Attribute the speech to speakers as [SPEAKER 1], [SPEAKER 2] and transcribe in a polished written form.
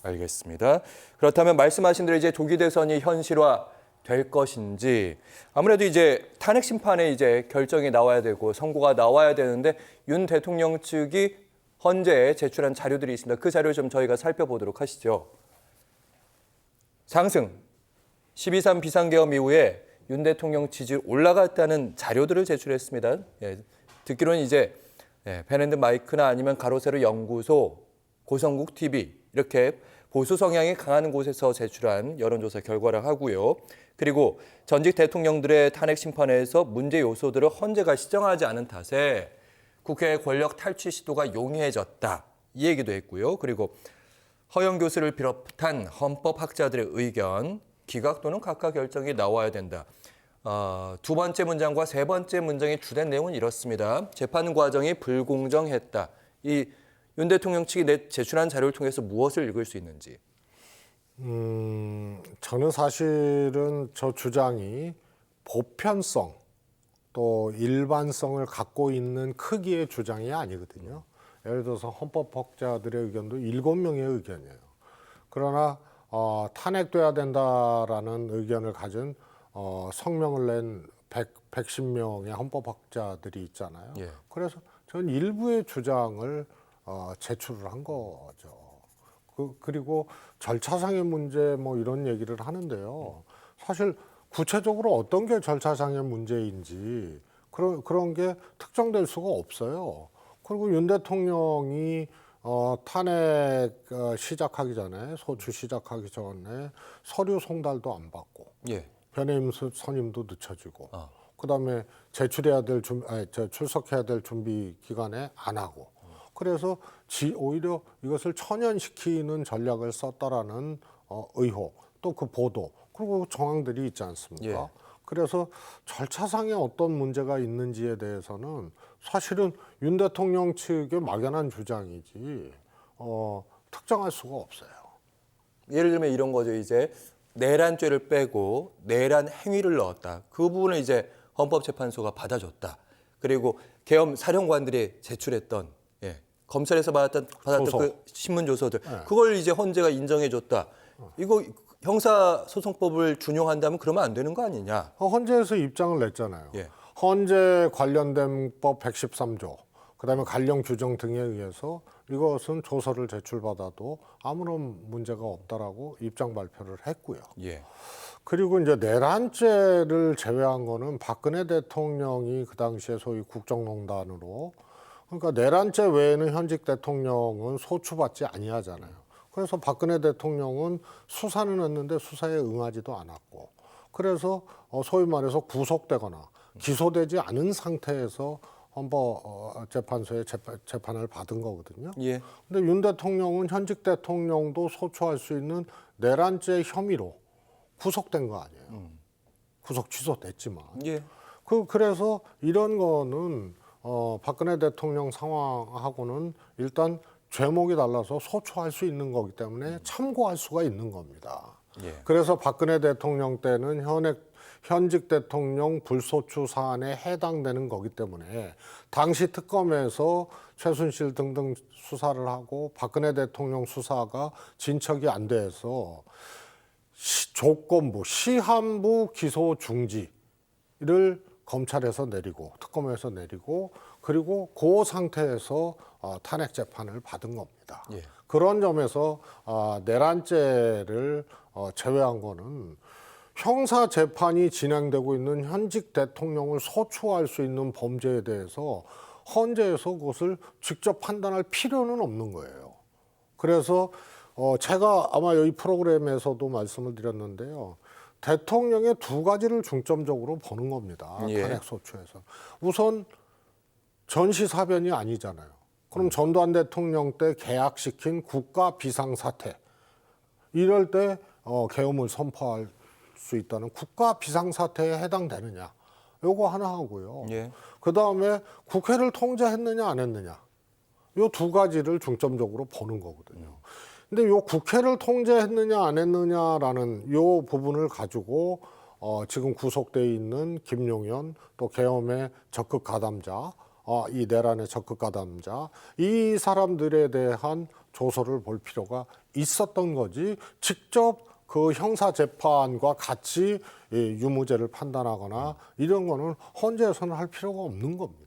[SPEAKER 1] 알겠습니다. 그렇다면 말씀하신 대로 이제 조기 대선이 현실화 될 것인지 아무래도 이제 탄핵 심판에 이제 결정이 나와야 되고 선고가 나와야 되는데 윤 대통령 측이 헌재에 제출한 자료들이 있습니다. 그 자료 좀 저희가 살펴보도록 하시죠. 상승 12.3 비상계엄 이후에 윤 대통령 지지율 올라갔다는 자료들을 제출했습니다. 예, 듣기로는 이제 펜앤드 마이크나 아니면 가로세로 연구소, 고성국 TV 이렇게 보수 성향이 강한 곳에서 제출한 여론조사 결과를 하고요. 그리고 전직 대통령들의 탄핵 심판에서 문제 요소들을 헌재가 시정하지 않은 탓에 국회의 권력 탈취 시도가 용이해졌다. 이 얘기도 했고요. 그리고 허영 교수를 비롯한 헌법학자들의 의견, 기각 또는 각하 결정이 나와야 된다. 두 번째 문장과 세 번째 문장의 주된 내용은 이렇습니다. 재판 과정이 불공정했다. 이 윤 대통령 측이 제출한 자료를 통해서 무엇을 읽을 수 있는지.
[SPEAKER 2] 저는 사실은 저 주장이 보편성 또 일반성을 갖고 있는 크기의 주장이 아니거든요. 예를 들어서 헌법학자들의 의견도 7명의 의견이에요. 그러나 탄핵돼야 된다라는 의견을 가진 성명을 낸 110명의 헌법학자들이 있잖아요.
[SPEAKER 1] 예.
[SPEAKER 2] 그래서 저는 일부의 주장을 제출을 한 거죠. 그리고 절차상의 문제 뭐 이런 얘기를 하는데요. 사실 구체적으로 어떤 게 절차상의 문제인지 그런 게 특정될 수가 없어요. 그리고 윤 대통령이 탄핵 시작하기 전에 소추 시작하기 전에 서류 송달도 안 받고
[SPEAKER 1] 예.
[SPEAKER 2] 변해임 선임도 늦춰지고 그다음에 제출해야 될 출석해야 될 준비 기간에 안 하고 그래서 오히려 이것을 천연시키는 전략을 썼다라는 의혹 또 그 보도 그리고 정황들이 있지 않습니까?
[SPEAKER 1] 예.
[SPEAKER 2] 그래서 절차상에 어떤 문제가 있는지에 대해서는 사실은 윤 대통령 측의 막연한 주장이지 특정할 수가 없어요.
[SPEAKER 1] 예를 들면 이런 거죠. 이제 내란죄를 빼고 내란 행위를 넣었다. 그 부분을 이제 헌법재판소가 받아줬다. 그리고 계엄 사령관들이 제출했던 검찰에서 받았던 그 신문 조서들 그걸 이제 헌재가 인정해줬다. 이거 형사소송법을 준용한다면 그러면 안 되는 거 아니냐?
[SPEAKER 2] 헌재에서 입장을 냈잖아요.
[SPEAKER 1] 예.
[SPEAKER 2] 헌재 관련된 법 113조, 그다음에 관련 규정 등에 의해서 이것은 조서를 제출받아도 아무런 문제가 없다라고 입장 발표를 했고요.
[SPEAKER 1] 예.
[SPEAKER 2] 그리고 이제 내란죄를 제외한 거는 박근혜 대통령이 그 당시에 소위 국정농단으로 그러니까 내란죄 외에는 현직 대통령은 소추받지 아니하잖아요. 그래서 박근혜 대통령은 수사는 했는데 수사에 응하지도 않았고 그래서 소위 말해서 구속되거나 기소되지 않은 상태에서 헌법재판소에 재판을 받은 거거든요.
[SPEAKER 1] 예.
[SPEAKER 2] 근데 윤 대통령은 현직 대통령도 소추할 수 있는 내란죄 혐의로 구속된 거 아니에요. 구속 취소됐지만.
[SPEAKER 1] 예.
[SPEAKER 2] 그래서 이런 거는 박근혜 대통령 상황하고는 일단 죄목이 달라서 소추할 수 있는 거기 때문에 참고할 수가 있는 겁니다.
[SPEAKER 1] 예.
[SPEAKER 2] 그래서 박근혜 대통령 때는 현직 대통령 불소추 사안에 해당되는 거기 때문에 당시 특검에서 최순실 등등 수사를 하고 박근혜 대통령 수사가 진척이 안 돼서 조건부, 시한부 기소 중지를 검찰에서 내리고 특검에서 내리고 그리고 그 상태에서 탄핵 재판을 받은 겁니다.
[SPEAKER 1] 예.
[SPEAKER 2] 그런 점에서 내란죄를 제외한 거는 형사 재판이 진행되고 있는 현직 대통령을 소추할 수 있는 범죄에 대해서 헌재에서 그것을 직접 판단할 필요는 없는 거예요. 그래서 제가 아마 이 프로그램에서도 말씀을 드렸는데요. 대통령의 두 가지를 중점적으로 보는 겁니다.
[SPEAKER 1] 예.
[SPEAKER 2] 탄핵 소추에서. 우선 전시사변이 아니잖아요. 그럼 전두환 대통령 때 계약시킨 국가 비상사태. 이럴 때 계엄을 선포할 수 있다는 국가 비상사태에 해당되느냐. 요거 하나 하고요.
[SPEAKER 1] 예.
[SPEAKER 2] 그다음에 국회를 통제했느냐 안 했느냐. 요 두 가지를 중점적으로 보는 거거든요. 근데 요 국회를 통제했느냐 안 했느냐라는 요 부분을 가지고 지금 구속돼 있는 김용현 또 계엄의 적극 가담자 이 내란의 적극 가담자 이 사람들에 대한 조서를 볼 필요가 있었던 거지 직접 그 형사 재판과 같이 유무죄를 판단하거나 이런 거는 헌재에서는 할 필요가 없는 겁니다.